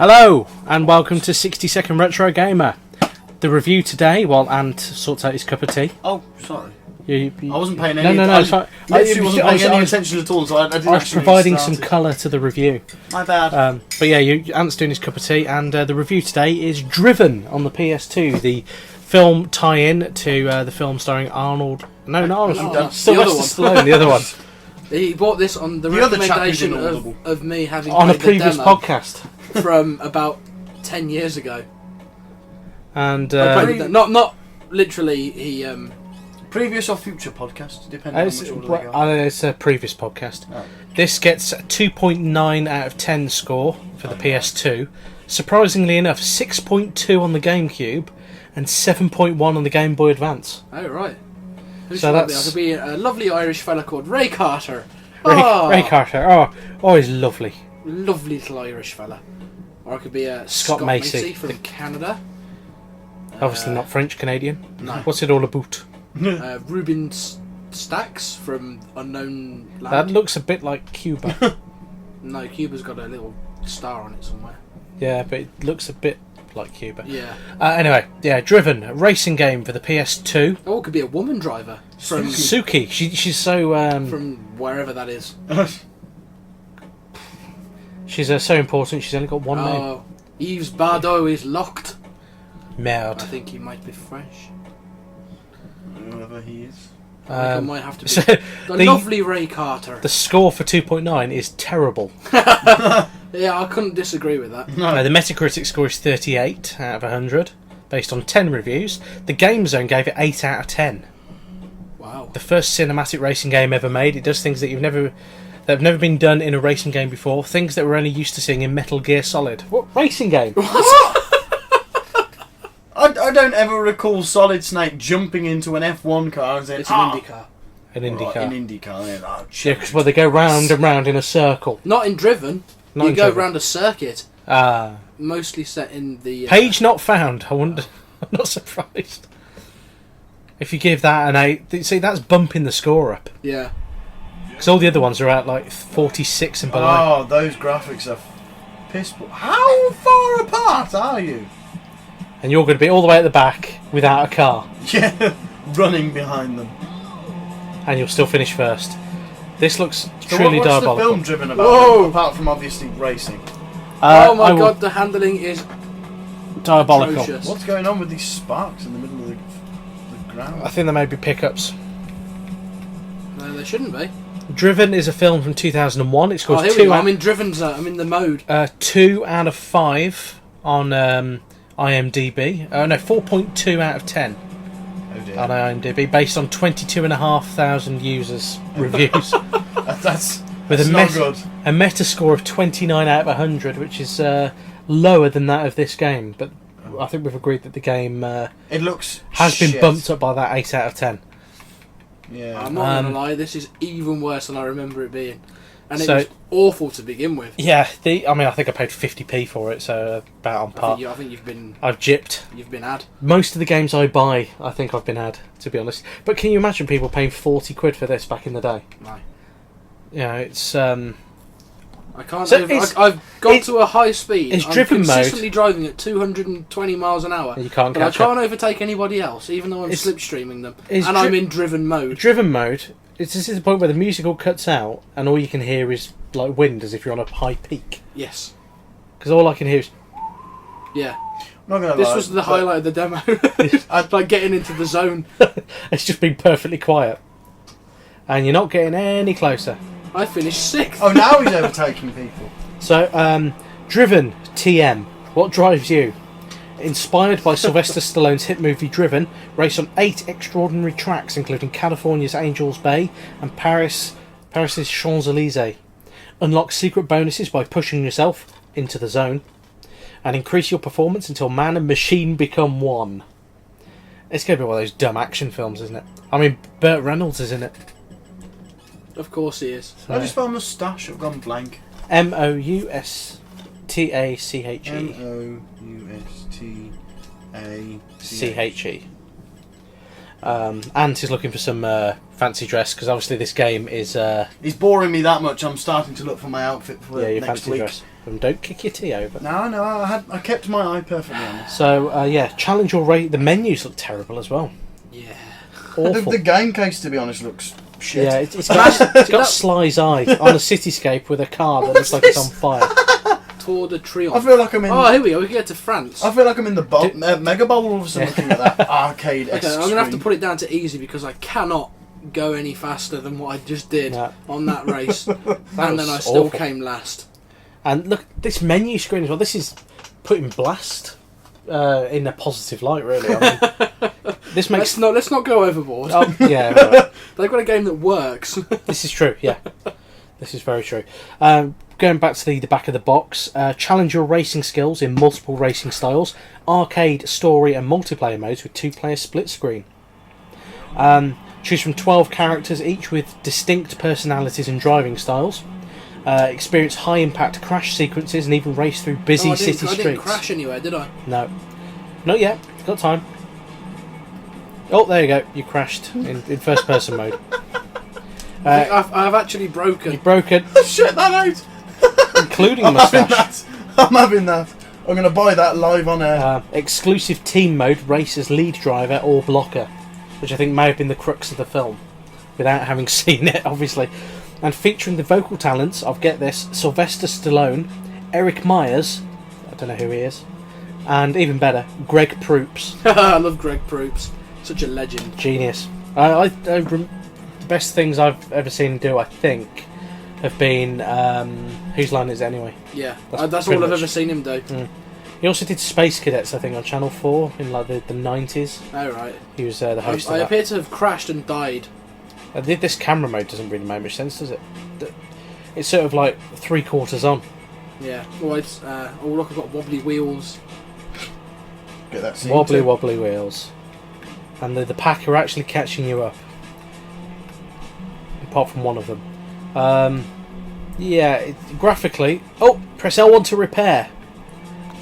Hello, and welcome to 60 Second Retro Gamer. The review today, while Ant sorts out his cup of tea. Oh, sorry. I wasn't paying any No, I wasn't paying any I attention at all, so I didn't was actually providing start some it. colour to the review. My bad. But yeah, Ant's doing his cup of tea, and the review today is Driven on the PS2, the film tie-in to the film starring Arnold... No, not Arnold. No, Sylvester Stallone, the other one. He bought this on the other chap who's recommendation inaudible. of me having On a played previous the demo podcast. from about 10 years ago. And Not literally. He Previous or future podcast, depending on which order they go. it's a previous podcast. Oh. This gets a 2.9 out of 10 score for the PS2. Surprisingly enough, 6.2 on the GameCube and 7.1 on the Game Boy Advance. oh right. So That that's could be a lovely Irish fella called Ray Carter. Ray Carter. Oh, he's lovely. Lovely little Irish fella. Or it could be Scott Macy from Canada. Obviously not French Canadian. No. What's it all about? Ruben Stacks from Unknown That Land. looks a bit like Cuba. No, Cuba's got a little star on it somewhere. Yeah, but it looks a bit like Cuba. Yeah. Anyway, yeah, Driven, a racing game for the PS2. Oh, it could be a woman driver from Suki, she's so from wherever that is. she's so important. She's only got one name. Oh, Yves Bardo is locked. I Merde. think he might be French. Whoever he is. I think it might have to be So the lovely Ray Carter. the score for 2.9 is terrible. Yeah, I couldn't disagree with that. The Metacritic score is 38 out of 100, based on 10 reviews. The Game Zone gave it 8 out of 10. Wow. The first cinematic racing game ever made. It does things that have never been done in a racing game before. Things that we're only used to seeing in Metal Gear Solid. What racing game? I don't ever recall Solid Snake jumping into an F1 car and saying, It's an IndyCar. An IndyCar. An IndyCar, yeah. Oh, Yeah, because they go round and round in a circle. Not in Driven. Not you in go Driven. round a circuit, Ah. mostly set in the... Page not found. I'm not surprised. If you give that an 8... See, that's bumping the score up. Yeah. Because all the other ones are at like 46 and below. Oh, those graphics are piss poor. How far apart are you? And you're going to be all the way at the back without a car. Yeah, running behind them. And you'll still finish first. This looks So truly what's diabolical. the film driven about? Whoa! then, apart from obviously racing. Oh my I will- god, the handling is Diabolical. atrocious. What's going on with these sparks in the middle of the ground? I think there may be pickups. No, they shouldn't be. Driven is a film from 2001. It Oh, scores here we 2 go. out, I'm in Driven zone. I'm in the mode. 2 out of 5 on IMDb. No, 4.2 out of 10 Oh dear. on IMDb, based on 22,500 users' reviews. That's With a, not good. a meta score of 29 out of 100, which is lower than that of this game. But I think we've agreed that the game It looks has been shit. bumped up by that 8 out of 10. Yeah. I'm not gonna lie, this is even worse than I remember it being. And it So- was awful to begin with. Yeah, I think I paid 50p for it, so about on I par. think you've been I've gypped. had. Most of the games I buy, I think I've been had, to be honest. But can you imagine people paying 40 quid for this back in the day? No. Yeah, it's... I can't. So I've got it's- to a high speed. it's I'm Driven mode. consistently driving at 220 miles an hour. You can't but I catch up. can't overtake anybody else, even though I'm It's- slipstreaming them. it's And I'm in Driven mode. Driven mode, this is the point where the music all cuts out and all you can hear is like wind as if you're on a high peak. Yes. Because all I can hear is... Yeah. I'm not gonna This lie, was the but highlight of the demo. I'd like getting into the zone. It's just been perfectly quiet. And you're not getting any closer. I finished sixth. Oh, now he's overtaking people. So, Driven TM. What drives you? Inspired by Sylvester Stallone's hit movie Driven, race on 8 extraordinary tracks, including California's Angels Bay and Paris's Champs-Élysées. Unlock secret bonuses by pushing yourself into the zone, and increase your performance until man and machine become one. It's going to be one of those dumb action films, isn't it? I mean, Burt Reynolds is in it. Of course he is. I just found moustache. I've gone blank. Moustache. Moustache. And he's looking for some fancy dress because obviously this game is He's boring me that much. I'm starting to look for my outfit for your next fancy week. dress. And don't kick your tea over. No, I kept my eye perfectly on this. So, challenge your rate. The menus look terrible as well. Yeah. Awful. The game case, to be honest, looks shit. Yeah, it's got Sly's eye on a cityscape with a car that looks like it's on fire. Tour de Triomphe. I feel like I'm in. Oh, here we go. We can get to France. I feel like I'm in the Mega Bowl or something like that arcade. Okay, I'm gonna have to put it down to easy because I cannot go any faster than what I just did on that race, and then I still came last. And look, this menu screen as well. This is putting Blast in a positive light, really. I mean, this makes let's not go overboard. Oh, yeah, right. They've got a game that works. This is true. Yeah, this is very true. Going back to the back of the box, challenge your racing skills in multiple racing styles, arcade, story, and multiplayer modes with 2-player split screen. Choose from 12 characters, each with distinct personalities and driving styles. Experience high-impact crash sequences and even race through busy city streets. I didn't crash anywhere, did I? No. Not yet. Got time. Oh, there you go. You crashed in first-person mode. I've actually broken. You've broken. Shut that out! Including I'm having moustache. that. I'm having that. I'm going to buy that live on air. Exclusive team mode, race as lead driver or blocker, which I think may have been the crux of the film, without having seen it, obviously. And featuring the vocal talents of, get this, Sylvester Stallone, Eric Myers, I don't know who he is, and even better, Greg Proops. I love Greg Proops. Such a legend. Genius. The best things I've ever seen him do, I think, have been Whose Line Is It Anyway? Yeah, That's that's pretty all I've much- ever seen him do. He also did Space Cadets, I think, on Channel 4 in like the 90s. Oh, right. He was the host I of that. appear to have crashed and died. This camera mode doesn't really make much sense, does it? It's sort of like 3/4 on. Yeah. Well, it's, oh, look, I've got wobbly wheels. Get that scene Wobbly too. wobbly wheels. And the pack are actually catching you up. Apart from one of them. Graphically... Oh! Press L1 to repair.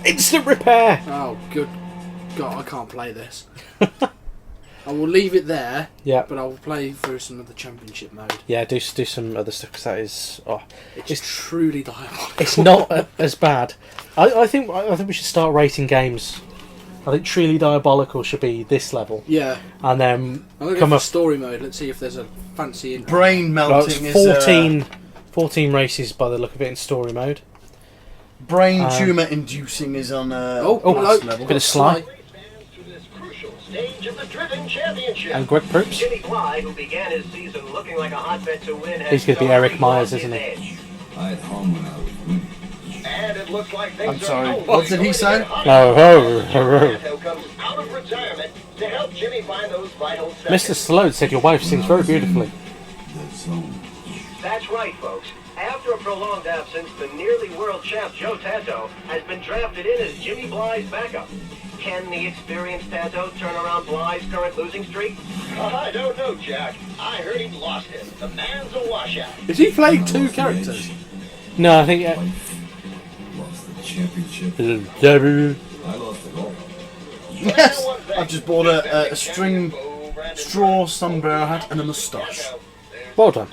Instant repair! Oh, good God, I can't play this. I will leave it there, Yeah. but I will play through some of the championship mode. Yeah, do some other stuff, because that is... Oh, It's truly diabolical. it's not as bad. I think we should start rating games. I think Truly Diabolical should be this level. Yeah. And then I'm going to come go up... for story mode. Let's see if there's a fancy intro. Brain Well, melting it's is 14 races by the look of it in story mode. brain tumour inducing is on Oh, last hello. level. Bit of Sly. To this crucial stage of the Driven Championship. And Greg Proops. Jimmy Bly, who began his season looking like a hotbed to win, has He's gonna be already Eric Myers, lost his isn't he? edge. I had home when I was winning. And it looks like things I'm sorry, are only what did he going to say? get hotter. Tato comes out of retirement to help Jimmy find those vital Mr. seconds. Stallone said your wife sings very beautifully. The zone. That's right, folks. After a prolonged absence, the nearly world champ Joe Tato has been drafted in as Jimmy Bly's backup. Can the experienced Tato turn around Bly's current losing streak? I don't know, Jack. I heard he lost it. The man's a washout. Is he playing I two lost the characters? edge. No, I think... Wife lost the championship. I lost it all. Yes! I've just bought a string straw sombrero hat and a moustache. Well done.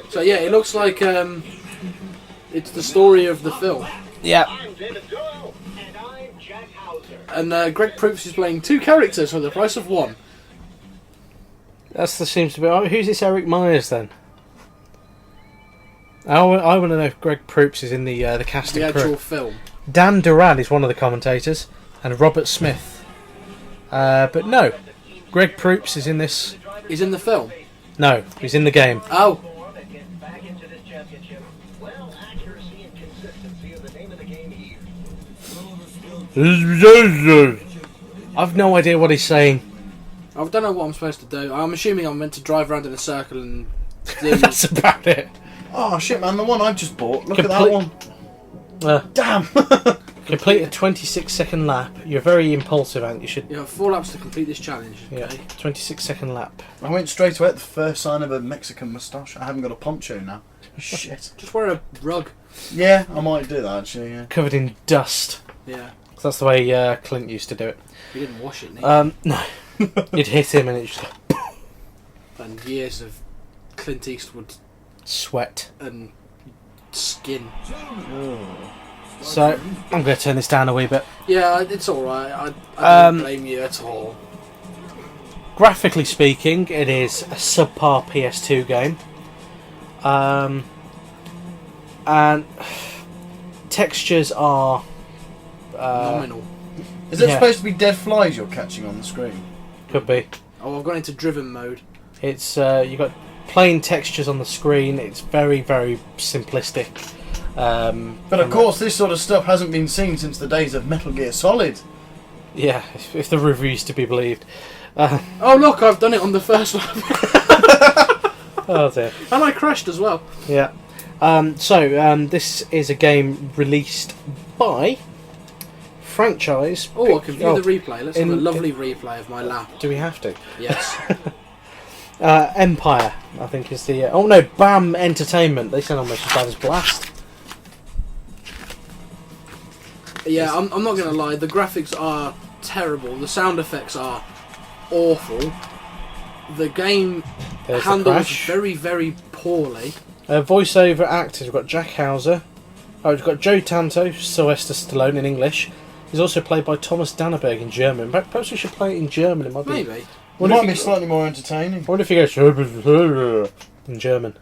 So yeah, it looks like it's the story of the film. Yeah. I'm David Doyle. And I'm Jack Hauser. And Greg Proops is playing two characters for the price of one. Seems to be... Oh, who's this Eric Myers, then? I want to know if Greg Proops is in the casting The crew. actual film. Dan Duran is one of the commentators, and Robert Smith. But no, Greg Proops is in this. He's in the film. No, he's in the game. Oh, That gets back into this championship. Well, accuracy and consistency are the name of the game here. I've no idea what he's saying. I don't know what I'm supposed to do. I'm assuming I'm meant to drive around in a circle and do... That's about it. Oh shit, man! The one I just bought. Look at that Complete- one. Uh, Damn. complete a 26-second lap. You're very impulsive, and you should. You have 4 laps to complete this challenge. Okay. Yeah, 26-second lap. I went straight away at the first sign of a Mexican moustache. I haven't got a poncho now. Shit. Just wear a rug. Yeah, I might do that actually. Yeah. Covered in dust. Yeah. That's the way Clint used to do it. You didn't wash it, Nick. No, you'd hit him, and it just And years of Clint Eastwood sweat. and skin. So I'm going to turn this down a wee bit. Yeah, it's alright. I don't blame you at all. Graphically speaking, it is a subpar PS2 game. And textures are Nominal. Is it Yeah. supposed to be dead flies you're catching on the screen? could be. Oh, I've gone into driven mode. It's you've got plain textures on the screen. It's very, very simplistic. But of course, this sort of stuff hasn't been seen since the days of Metal Gear Solid. Yeah, if the reviews to be believed. Oh look, I've done it on the first lap. Oh dear. And I crashed as well. Yeah. This is a game released by franchise. Oh, I can view Oh, the replay. Let's have a lovely replay of my lap. Do we have to? Yes. Empire, I think is the. Oh no, BAM Entertainment. They sound almost as bad as Blast. Yeah, I'm not going to lie. The graphics are terrible. The sound effects are awful. The game There's the handles crash. very, very poorly. Voiceover actors. We've got Jack Hauser. Oh, we've got Joe Tanto, Sylvester Stallone in English. He's also played by Thomas Danneberg in German. Perhaps we should play it in German. It might be. Maybe. It Wonder might if be he- slightly more entertaining. I wonder if he goes in German.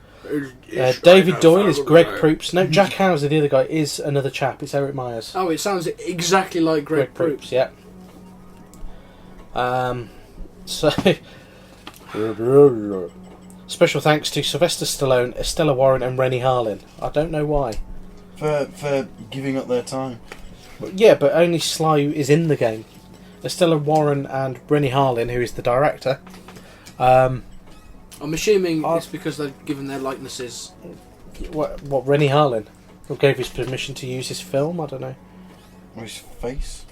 David Doyle is Greg Proops. No, Jack Hauser, the other guy, is another chap. It's Eric Myers. Oh, it sounds exactly like Greg Proops. Yeah. So, special thanks to Sylvester Stallone, Estella Warren, and Rennie Harlin. I don't know why. For giving up their time. Yeah, but only Sly is in the game. Estella Warren and Rennie Harlin, who is the director. I'm assuming it's because they've given their likenesses. What Rennie Harlin? Who gave his permission to use his film? I don't know. Or his face.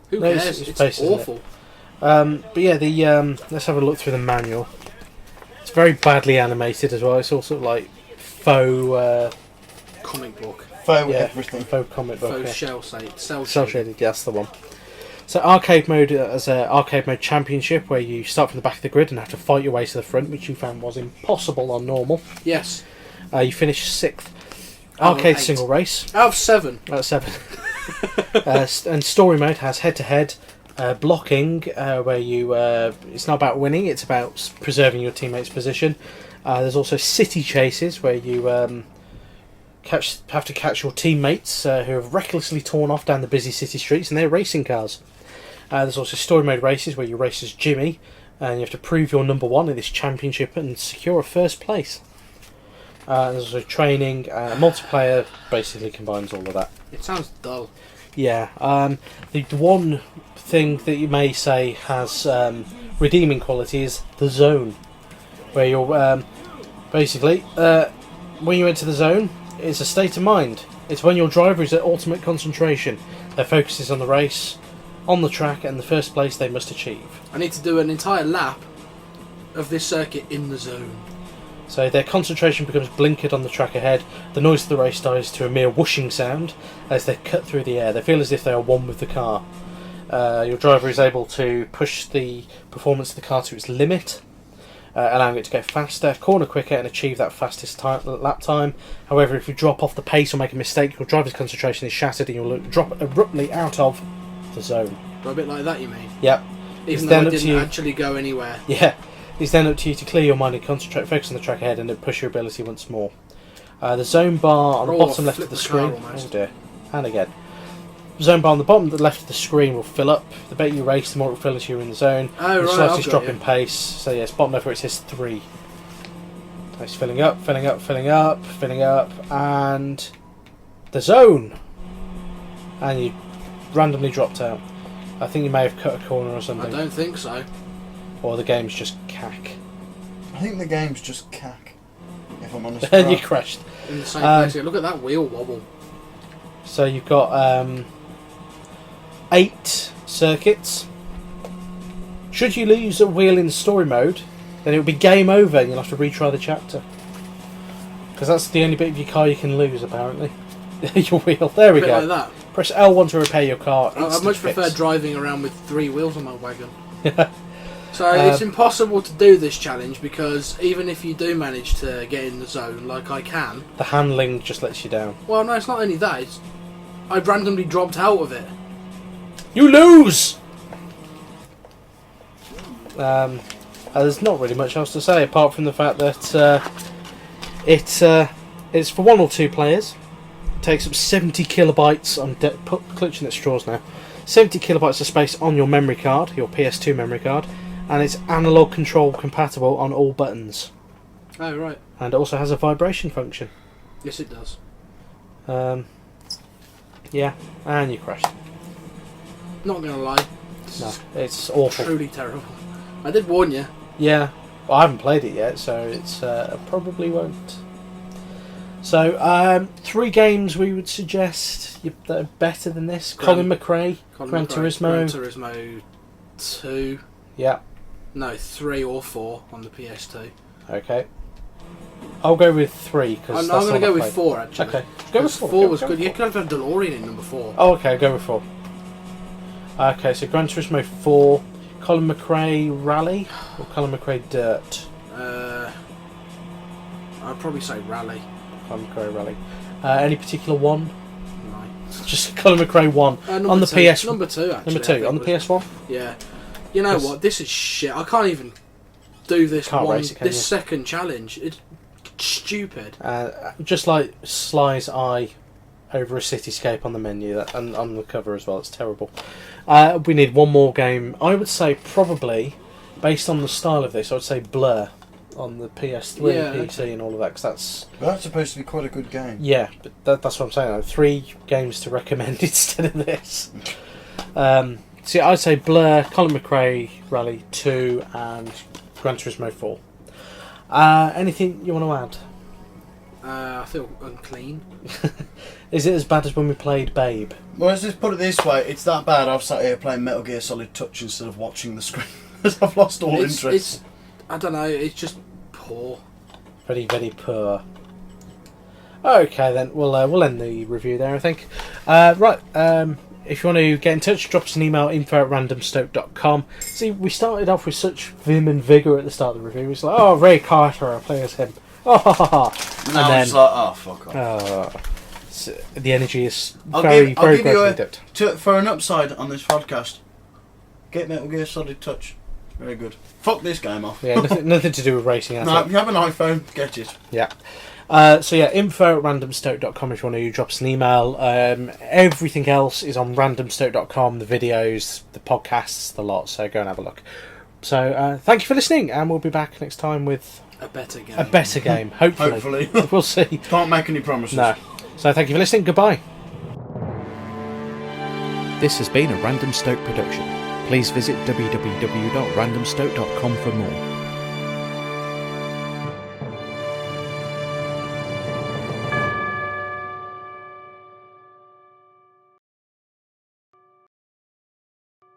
Who No, cares? it's It's based, isn't it? awful. But yeah, let's have a look through the manual. It's very badly animated as well. It's all sort of like faux, Comic book. Faux yeah, everything. faux comic book. Faux Yeah. shell shaded. Cell shaded, yeah, that's the one. So arcade mode as an arcade mode championship where you start from the back of the grid and have to fight your way to the front, which you found was impossible on normal. Yes. You finish 6th. Oh, Arcade 8. single race. Out of 7. 7. And story mode has head-to-head blocking, where you it's not about winning, it's about preserving your teammate's position. There's also city chases where you have to catch your teammates who have recklessly torn off down the busy city streets in their racing cars. There's also story mode races where you race as Jimmy and you have to prove you're number one in this championship and secure a first place. There's also training. Multiplayer basically combines all of that. It sounds dull. Yeah. The one thing that you may say has redeeming quality is the zone, where you're basically when you enter the zone, it's a state of mind. It's when your driver is at ultimate concentration. Their focus is on the race, on the track, and the first place they must achieve. I need to do an entire lap of this circuit in the zone. So their concentration becomes blinkered on the track ahead. The noise of the race dies to a mere whooshing sound as they cut through the air. They feel as if they are one with the car. Your driver is able to push the performance of the car to its limit, allowing it to go faster, corner quicker, and achieve that fastest lap time. However, if you drop off the pace or make a mistake, your driver's concentration is shattered and you'll drop abruptly out of the zone. A bit like that, you mean? Yep. Even It's though I then up to didn't you. actually go anywhere. Yeah. It's then up to you to clear your mind and concentrate, focus on the track ahead, and then push your ability once more. The zone bar on the Oh, bottom left flip of the the car screen. almost. Oh dear. And again. Zone bar on the bottom left of the screen will fill up. The better you race, the more it will fill as you're in the zone. Oh, The right, slightest I've drop got in you. pace. So yes, bottom left where it says 3. So it's filling up, filling up, filling up, filling up, and the zone. And you randomly dropped out. I think you may have cut a corner or I something. don't think so. Or the game's just cack. I think the game's just cack. If I'm honest. And you crashed. In the same Um, place. Look at that wheel wobble. So you've got 8 circuits. Should you lose a wheel in story mode, then it'll be game over and you'll have to retry the chapter. Because that's the only bit of your car you can lose, apparently. Your wheel. There we A bit go. like that. Press L1 to repair your car. I Instant much prefer fix. driving around with 3 wheels on my wagon. So it's impossible to do this challenge because even if you do manage to get in the zone, like I can... The handling just lets you down. Well, no, it's not only that. I've randomly dropped out of it. You lose! There's not really much else to say apart from the fact that it's for 1 or 2 players. Takes up 70 kilobytes on clutching at straws now. 70 kilobytes of space on your memory card, your PS2 memory card, and it's analog control compatible on all buttons. Oh, right. And it also has a vibration function. Yes, it does. Yeah, and you crashed. Not gonna lie. No, it's awful. Truly terrible. I did warn you. Yeah, well, I haven't played it yet, so it's probably won't. So, 3 games we would suggest that are better than this. Colin McRae, Gran Turismo. Gran Turismo 2. Yeah. No, 3 or 4 on the PS2. Okay. I'll go with 3 because I'm going to go with 4 actually. Okay. Go with 4. 4 was good. You could have had DeLorean in number 4. Oh, okay. Go with 4. Okay, so Gran Turismo 4, Colin McRae Rally or Colin McRae Dirt. I'd probably say Rally. Colin McRae Rally. Any particular one? No. Just Colin McRae 1 on the PS. Number 2 actually. Number 2 on the PS1. Yeah. You know what? This is shit. I can't even do this second challenge. It's stupid. Just like Sly's eye over a cityscape on the menu and on the cover as well. It's terrible. We need one more game. I would say probably, based on the style of this, I would say Blur on the PS3, PC, and all of that. Cause that's supposed to be quite a good game. Yeah, but that's what I'm saying. 3 games to recommend instead of this. See, I'd say Blur, Colin McRae Rally 2, and Gran Turismo 4. Anything you want to add? I feel unclean. Is it as bad as when we played Babe? Well, let's just put it this way. It's that bad I've sat here playing Metal Gear Solid Touch instead of watching the screen. I've lost all interest. I don't know, it's just poor. Very, very poor. Okay then, we'll end the review there, I think. Right, if you want to get in touch, drop us an email, info@randomstoke.com. See, we started off with such vim and vigour at the start of the review. It's like, oh, Ray Carter, I'll play as him. Oh, ha, ha, ha. And then it's like, oh, fuck off. So the energy is I'll very give you dipped. For an upside on this podcast, get Metal Gear Solid Touch. Very good. Fuck this game off. Yeah, nothing to do with racing. No, if you have an iPhone, get it. Yeah. So yeah, info@randomstoke.com if you want to drop us an email. Everything else is on randomstoke.com, the videos, the podcasts, the lot, so go and have a look. So thank you for listening, and we'll be back next time with a better game. Hopefully. We'll see. Can't make any promises. No. So thank you for listening, goodbye. This has been a Random Stoke production. Please visit www.randomstoke.com for more.